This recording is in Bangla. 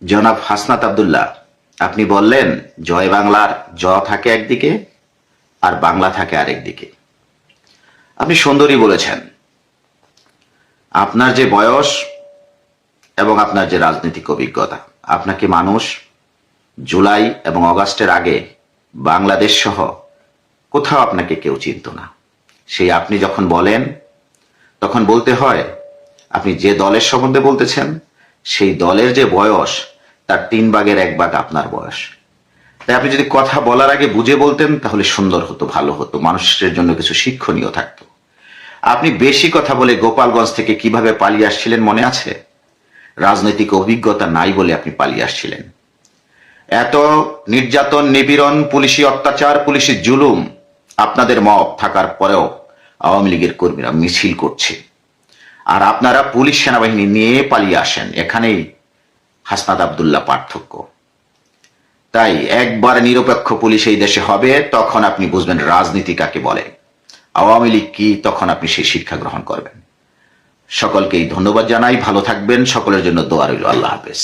জনাব হাসনাত আব্দুল্লাহ, আপনি বললেন জয় বাংলার জ থাকে একদিকে আর বাংলা থাকে আরেক দিকে। আপনি সুন্দরই বলেছেন। আপনার যে বয়স এবং আপনার যে রাজনৈতিক অভিজ্ঞতা, আপনাকে মানুষ জুলাই এবং অগাস্টের আগে বাংলাদেশ সহ কোথাও আপনাকে কেউ চিনত না। সেই আপনি যখন বলেন তখন বলতে হয় আপনি যে দলের সম্বন্ধে বলতেছেন সেই দলের যে বয়স তার 3/1 আপনার বয়স। তাই আপনি যদি কথা বলার আগে বুঝে বলতেন তাহলে সুন্দর হতো, ভালো হতো, মানুষের জন্য কিছু শিক্ষণীয় থাকতো। আপনি বেশি কথা বলে গোপালগঞ্জ থেকে কিভাবে পালিয়ে আসছিলেন মনে আছে? রাজনৈতিক অভিজ্ঞতা নাই বলে আপনি পালিয়ে আসছিলেন। এত নির্যাতন, নিপীড়ন, পুলিশি অত্যাচার, পুলিশি জুলুম আপনাদের মব থাকার পরেও আওয়ামী লীগের কর্মীরা মিছিল করছে, আর আপনারা পুলিশ সেনাবাহিনী নিয়ে পালিয়ে আসেন। এখানেই হাসনাত আব্দুল্লাহ পার্থক্য। তাই একবার নিরপেক্ষ পুলিশ এই দেশে হবে, তখন আপনি বুঝবেন রাজনীতি কাকে বলে, আওয়ামী লীগ কি, তখন আপনি সেই শিক্ষা গ্রহণ করবেন। সকলকেই ধন্যবাদ জানাই। ভালো থাকবেন। সকলের জন্য দোয়া রইল। আল্লাহ হাফেজ।